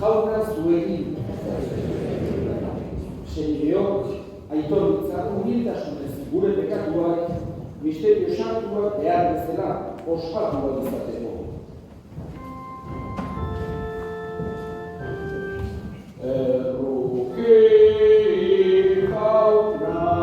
jauna zuekin. Senideok, aitorritza humiltasunez gure pekatuak, misterio santuak behar bezala ospatuak izateko. Erruki jauna.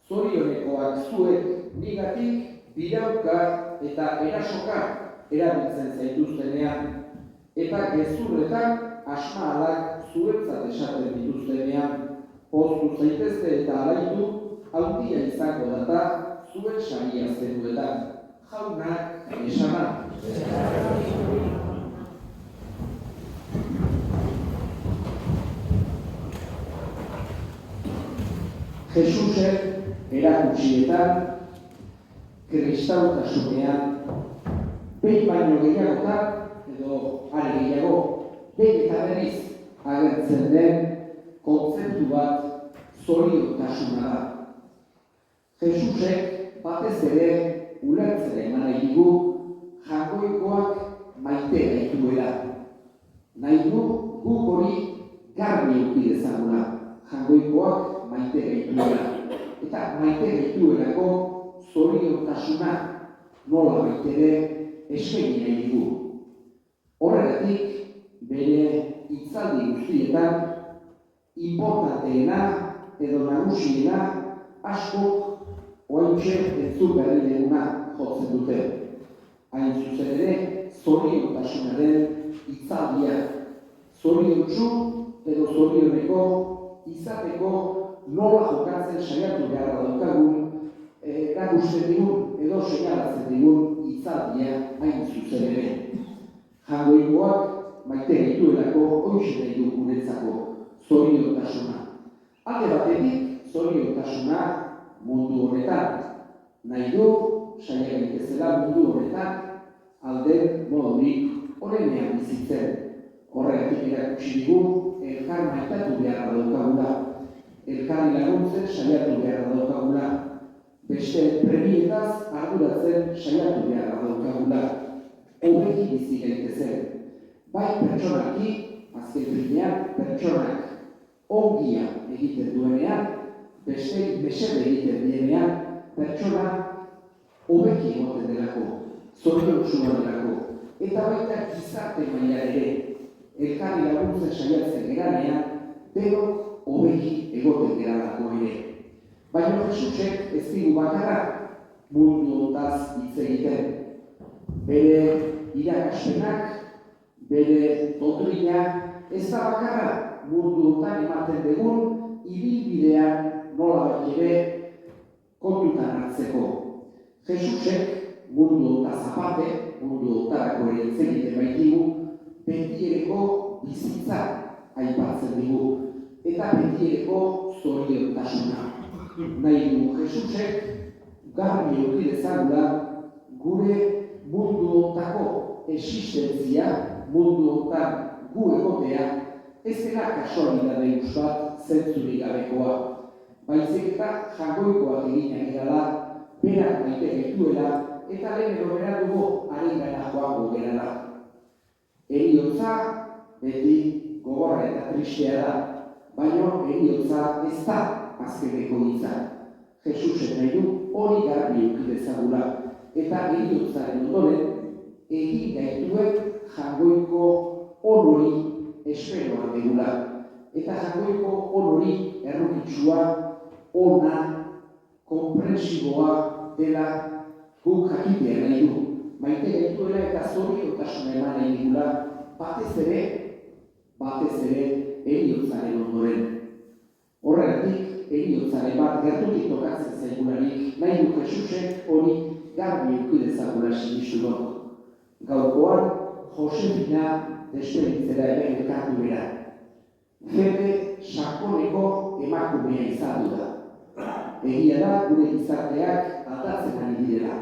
Zorionekoak zuek nigatik birauka eta erasoka erabiltzen zaituztenean, eta gezurretan asmaalak zuentzat esaten dituztenean, poztu zaitezte eta alaitu, handia izango data zuen saria zenuetan. Jaunak esana. Jesusen erakutsietan, kristautasunean, behin baino gehiagotan, edo are gehiago, behin eta berriz agertzen den kontzeptu bat zoriontasuna da. Jesusek batez ere ulertzen eman nahi digu jainkoikoak maite gaituela. Nahi du guk hori garbi eduki dezagula. Jainkoikoak maite gaituela. Eta maite gaituelako zoriontasuna nola baitere eskaini nahi digu. Horregatik bere hitzaldi guztietan importanteena edo nagusiena askok oraintxe entzun berri duguna jotzen dute. Hain zuzen ere, zoriontasunaren hitzaldia. Zoriontsu edo zorioneko izateko nola jokatzen saiatu beharra daukagun, erakusten digun edo seinalatzen digun hitzaldia hain zuzen ere. Jainkoikoak maite gaituelako horixe nahi du guretzako zoriontasuna. Alde batetik, zoriontasuna mundu honetan. Nahi du, saia gaitezela mundu honetan, alden modurik horrenean bizitzen. Horregatik erakutsi digu, elkar maitatu beharra daukagula. Elkarri laguntzen saiatu beharra daukagula. Beste premietaz arduratzen saiatu beharra daukagula. Hobeki bizi gaitezen. Bai pertsonaki, azken finean, pertsonak ongia egiten duenean, beste mesede egiten dienean, pertsona hobeki egoten delako, zoriontsua delako, eta baita gizarte maila ere, elkarri laguntzen saiatzen geranean, denok hobeki egoten geralako ere. Baina Jesusek ez digu bakarra mundu hontaz hitz egiten. Bere irakaspenak, bere doktrina, ez da bakarra mundu hontan ematen dugun ibilbidean nola ere kontutan hartzeko. Jesusek mundu hontaz aparte, mundu hontarako ere hitz egiten baitigu, betiereko bizitza aipatzen digu, eta betiereko zoriontasuna. Nahi du Jesusek garbi eduki dezagula gure mundu hontako existentzia, mundu hontan gu egotea, ez dela kasualidade bat zentzurik gabekoa. Baizik eta jainkoikoak eginak erala, berak maite gaituela, eta lehen edo berak dugu harengana joango gerala. Heriotza beti gogorra eta tristea da, baina heriotza ez da azkeneko hitza. Jesusek nahi du hori garbi eduki dezagula, eta heriotzaren ondoren egin gaituen jainkoiko onori esperoan degula. Eta jainkoiko onori errukitsua, ona, konprensiboa dela guk jakitea nahi du. Maite gaituela eta zoriontasuna eman nahi digula, batez ere heriotzaren ondoren. Horregatik, heriotzaren bat gertutik tokatzen zaigularik, nahi du Jesusek hori garbi eduki dezagula sinistu. Gaurkoan, Josefina despeditzera hemen elkartu bera. Fede sakoneko emakumea izan da. Egia da, gure gizarteak aldatzen ari direla.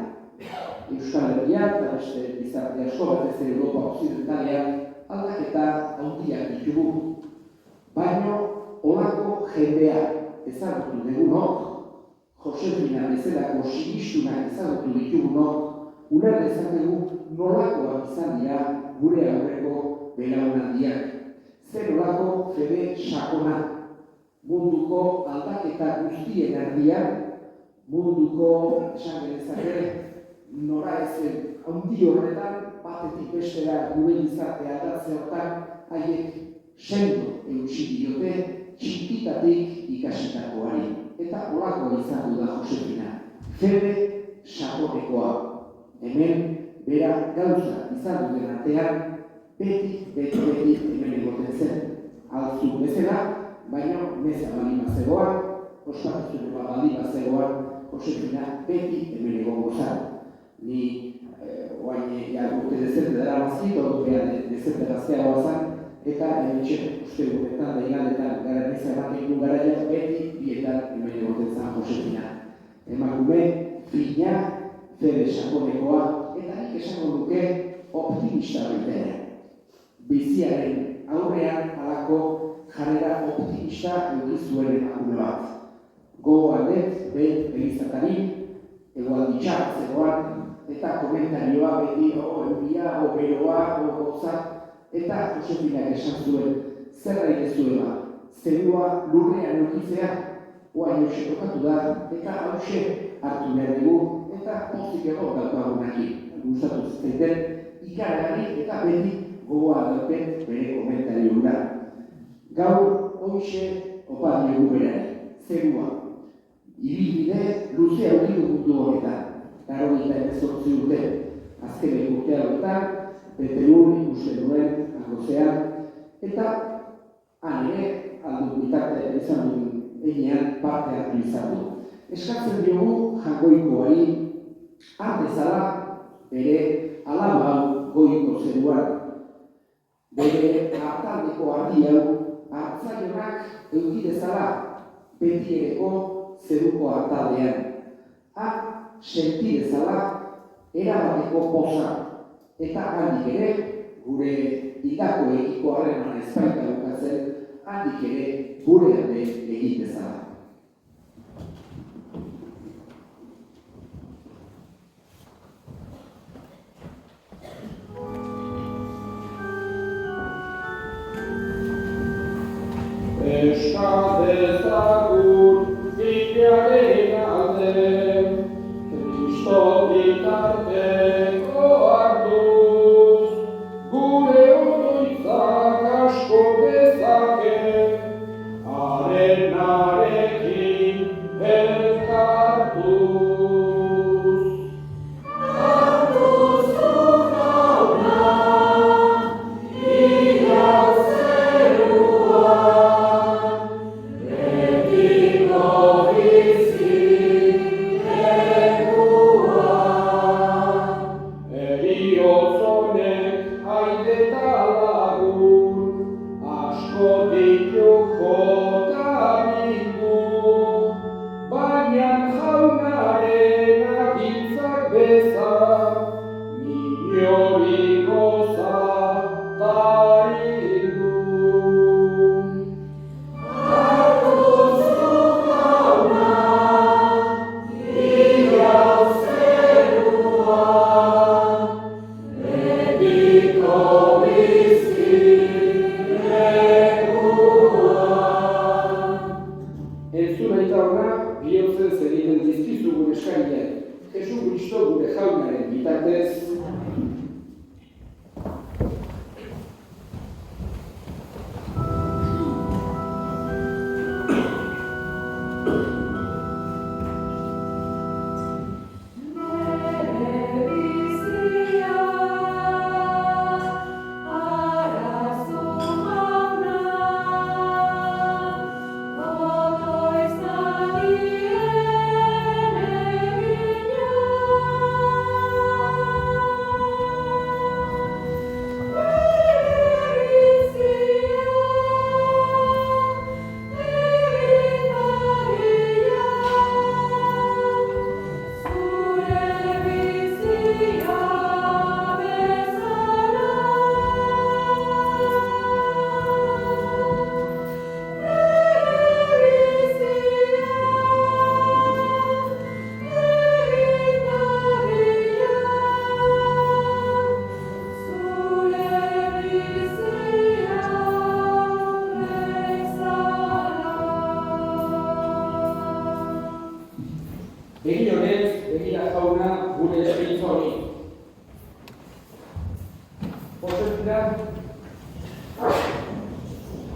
Euskal Herriak eta beste gizarte asko batez Europa Occidentalean aldaketa handiak ditugu. Baina, holako jendea ezagutu dugunok, Josefina bezalako sinistunak ezagutu ditugunok, uler dezakegu nolakoak izan dira gure aurreko belaunaldiak. Zer nolako fede sakona, munduko aldaketa guztien erdian, munduko, esan genezake, nora ezen handi horretan, batetik bestera gure gizartea aldatzea hortan, haiek sendo eutsi diote, txikitatik ikasitakoari. Eta holako izan du da Josefina. Fede sakonekoa. Hemen, bera gauza izan duten artean, beti hemen egoten zen. Altzu bezala, baina meza baldin bazegoan, ospakizune baldin bazegoan, Josefina beti hemen egongo zen. Ni oain urte dezente dara mazkit, ordupean dezente gazteagoa zen, eta hementxe uste guretan, da igaletan, gara meza ematen du garaia, beti bietan hemen egoten zen Josefina. Emakume, fina, fede sakonekoa, eta nik esango duke optimista baitere. Biziaren aurrean halako jarrera optimista eduki zuen emakume bat. Gogo aldet, begizatari, egualditxak zegoan, eta komentarioa beti, enbia, beroa, goza, eta Josefinak esan zuen, zer nahi dezuela, zerua lurrean eukitzea, oain hause tokatu da, eta hause hartu behar dugu, eta pozik egon daukagunaki. Gustatu zaiten, ikaragarri eta beti gogoa dauken bere komentarioa. Gaur, hoxe opa diogu berari, zerua. Ibilbide luzea ukidu mundu honetan, 98 urte, azkenek urte hauetan, Peperun ikusten duen, Argozean, eta han ere, aldun bitarte izan duen enean parte hartu izan du. Eskatzen diogu Jaungoikoari artezala bere alaba goiko zeruan. Bere hartaldeko ardi hau hartzaionak eukidezala betiereko zeruko hartaldean. Sentidezala erabateko poza eta handik ere gure hilakoekiko harreman ezpaita bukatzen handik ere gure alde egin dezala. Eskadezagun bidearen alde, Kristo bitarteko hartuz, gure odoitzak asko dezake, harenarekin elkartuz.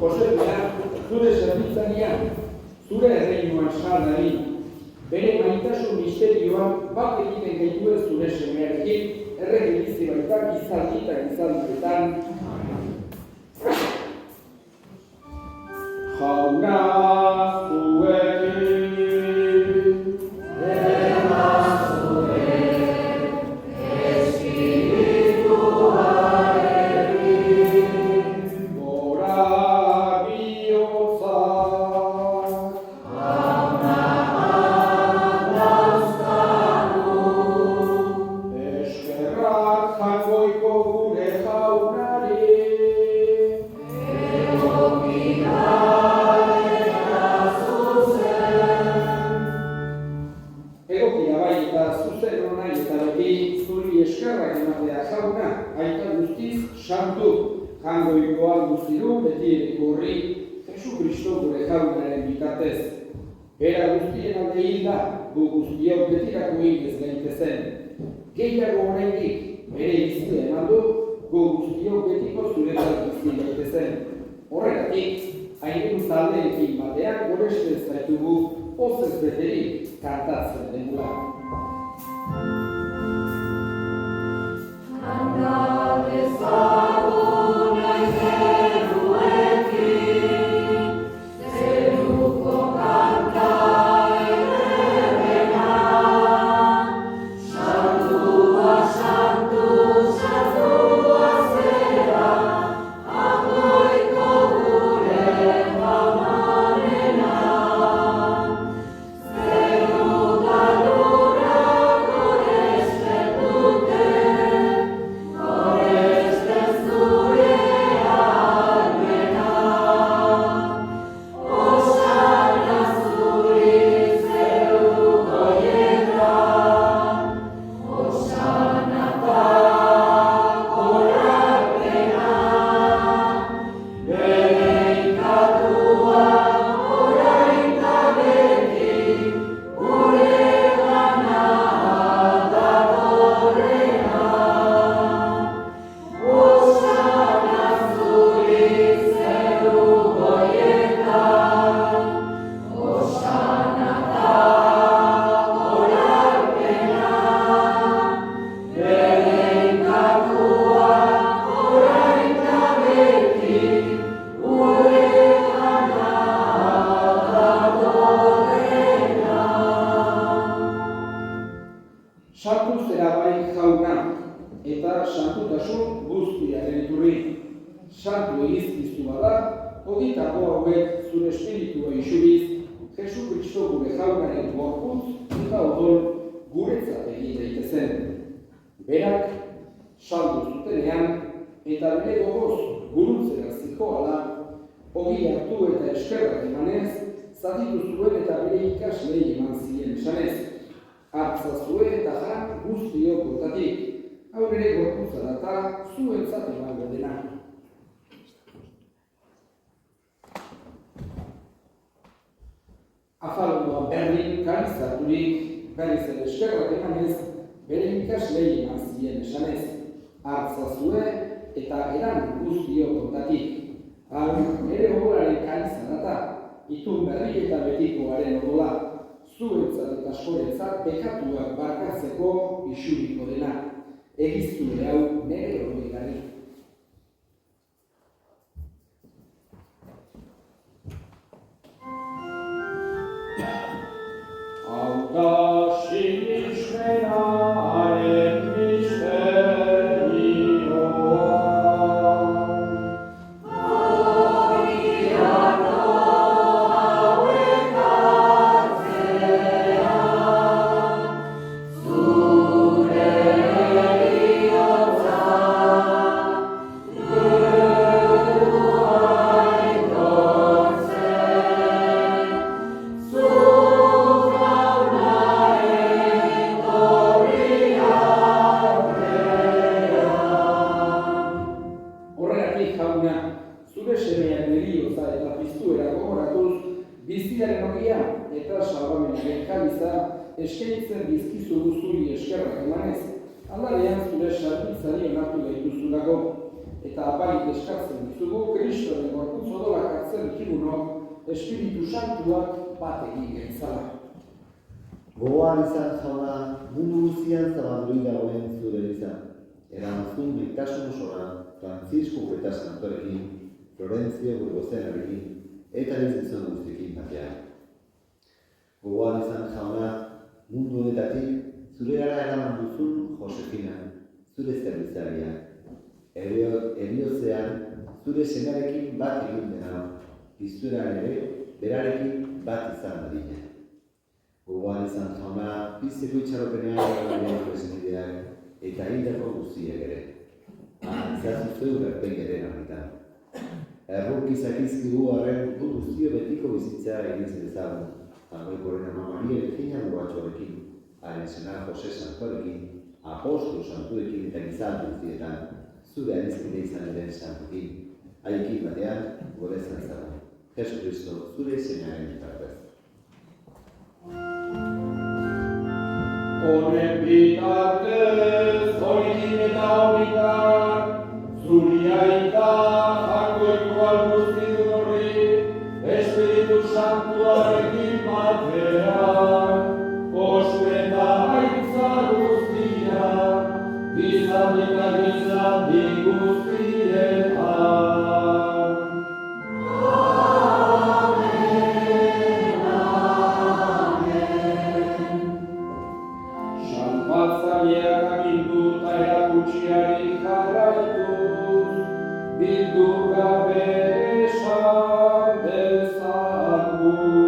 Josefina, zure zerbitzarian, zure erreinuan saldari, bere maitasun misterioan bat egiten gaituen zure semearekin, errege bizi baita gizaldi eta gizaldietan, jauna zuekin. Dena zuen espirituarekin. Gora bihotzak. Eskerrak jaingoiko gure jaunari. Egokia bai eta zuzen nahi eta beti zuri eskerrak ematea jauna, aita guztiz santu, jaingoikoa guztiru beti horri Jesu Kristo gure jaunaren bitartez. Bera guztien alde hilda, gu guztiok betirako hilez gaitezen. Gehiago oraindik bere izia eman du, gu guztiok betiko zuretzat bizi gaitezen. Horregatik, hainen taldeekin batean goreste zaitugu pozez beterik kantatzen dengula. Kanta dezagun aizeruekin, zeruko kanta ederrena. Santua, santu, santua zera, jaingoiko gure jaunarena. Zeru da lurra goresten dute, goresten zure ahalmena. Osana zuri zeru goietan, osana ta gorapena. Bereikatua orain da beti, guregana datorrena. Osana zuri zeru goietan, osana ta gorapena. Bereikatua orain da beti, guregana datorrena. Sartu zera bai jauna, eta santutasun guztiaren iturri. Santu egizkiztu bada, oditako hauek zure espiritua isuriz, Jesu Kristo gure jaunaren gorputz eta odol guretzat egin daitezen. Berak, saldu zutenean, eta bere gogoz guruntzera zikoala, ogi hartu eta eskerrak emanez, zatitu zuen eta bere ikaslei eman zien esanez. Hartzazue eta jan guztiok kontatik, hau nire gorputza data zuentzat emango dena. Afalondoa berdin karizaturik, berriz ere eskerrak emanez, bere ikaslei eman zien esanez. Hartzazue eta eran guztiok kontatik, hau nire odolaren kariza data, itun berri eta betikoaren odola. Zuentzat eta askorentzat bekatuak barkatzeko isuriko dena. Egiztune hau nire horregari. Hau da sinismenaren misterioa. Zure semeak nerioza eta piztuera gogoratuz, biziaren ogia eta salbamenaren kaliza eskaintzen dizkizugu zuri eskerrak emanez, aldarean zure sarbitzari onartu gaituzulako, eta apalik eskartzen dizugu Kristoren gorputz odolak hartzen dikigunok Espiritu Santuak bat egin gaitzala. Gogoan izan jauna, mundu guztian zabaldurik dagoen zure eliza. Erantzun maitasun osora, Francisco eta Santorekin, Florentzia Burgozenarekin, eta ez gizon guztiekin batean. Gogoan izan jauna, mundu honetatik zurera eraman duzun Josefina, zure zerbitzaria. Eriotzean zure senarekin bat egin dena, pizturan ere berarekin bat izan dadina. Gogoan izan jauna, pizteko itxaropenean eraman presidenteak eta hildako guztiek ere. Antzazu zeu berpengeren horretan. Erruk izakizkigu arren guztio betiko bizitza egitzen ezagun. Tangoikoren ama Maria Virginia Lugatxorekin, haren senar Jose Santuarekin, apostol santuekin eta gizal guztietan, zure arizkide izan eren santuekin, haiekin batean gorezan zago. Jesu Kristo, zure senaren bitartez. Honen bitartez, horikin eta horikan, zuria eta jakoikoan guztidun horri, Espiritu Santuarekin batean, osu eta haitza guztiak, gizaldi eta gizaldi guztietan. Salbatzaileak agindu eta erakutsiari jarraituz, bildur gabe esan dezagun.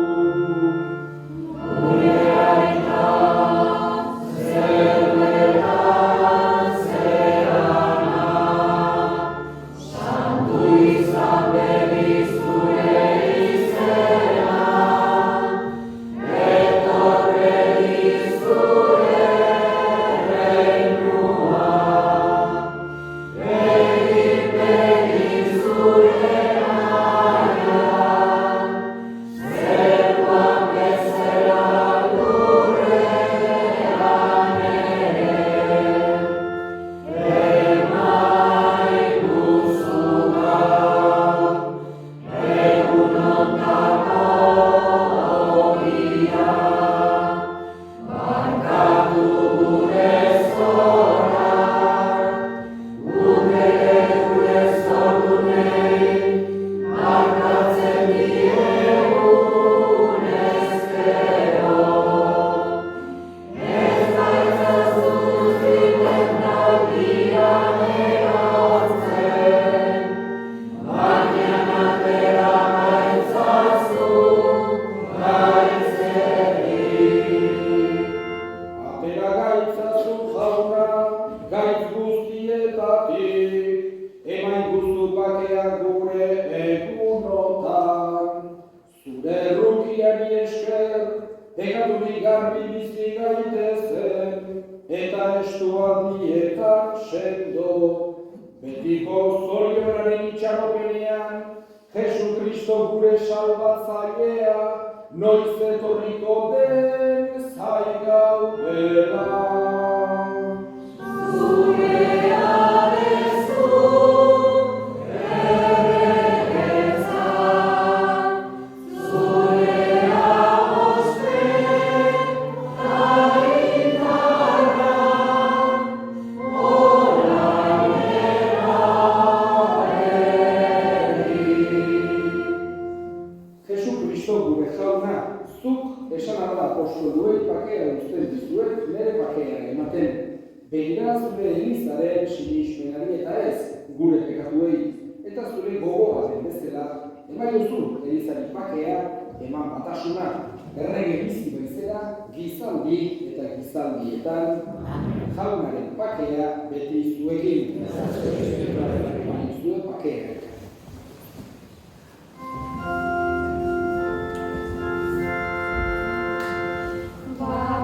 Jaunaren pakea beti zuekin. Zue pakea. Bye.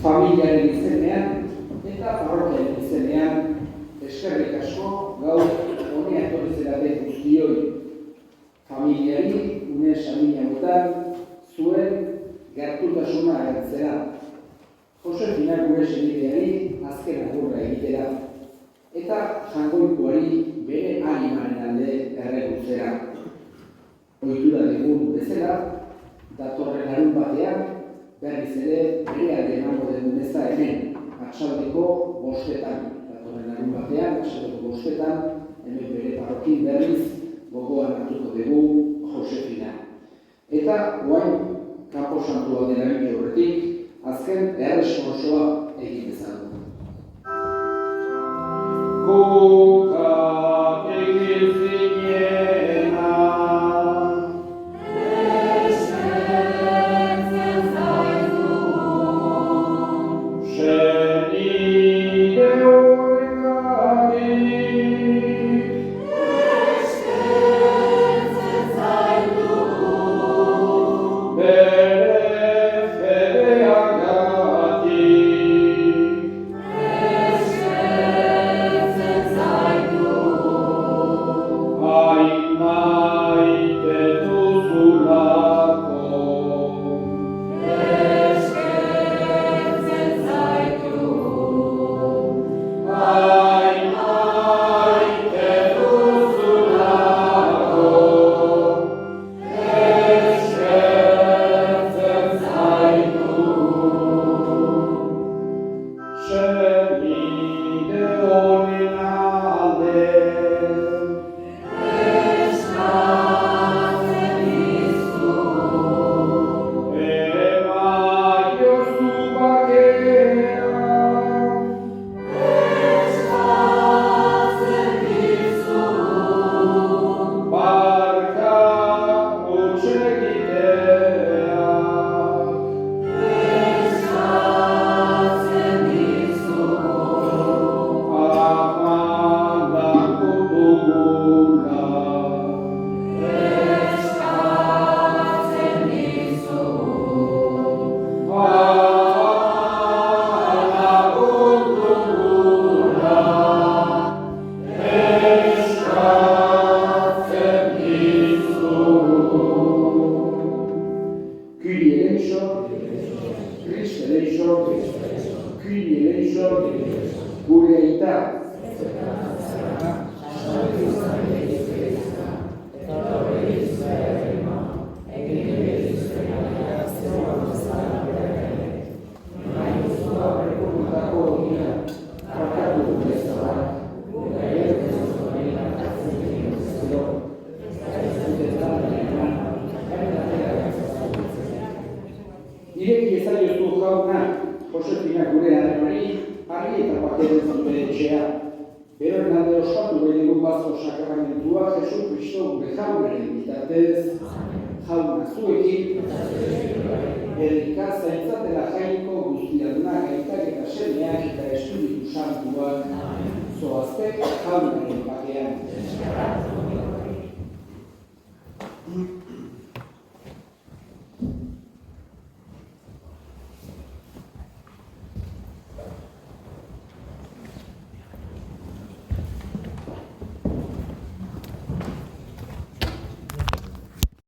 familiaren izenean eta parrokiaren izenean eskerrik asko gaur honea etorri zareten guztioi. Familiari, une samina zuen gertutasuna agertzera. Josefina gure senideari azken agurra egitera eta Jangoikoari bere animaren alde erregutzera. Ohitura dugun bezala, datorren larunbatean berriz ere bere alde emango den meza hemen, arratsaldeko 5:00. Datorren larunbatean, arratsaldeko 5:00, hemen bere parrokin berriz gogoan hartuko dugu Josefina. Eta orain kanpo santua dela horretik, azken erresponsoa egin dezagun. Guk egin zinena eskertzen zaitu, senide horrekatik eskertzen zaitu, gure aita. Ireki ezaiozu jauna, Josefina gure harremari, argi eta paketen zure etxea. Beroen alde ospatu behilegun bazko sakramentua, Jesu Kristo gure jaunaren bitartez, jauna zuekin, erika zaintzatela jainko guztiaduna gaitak eta semeak eta espiritu santuak, zoaztek jaunaren bakean.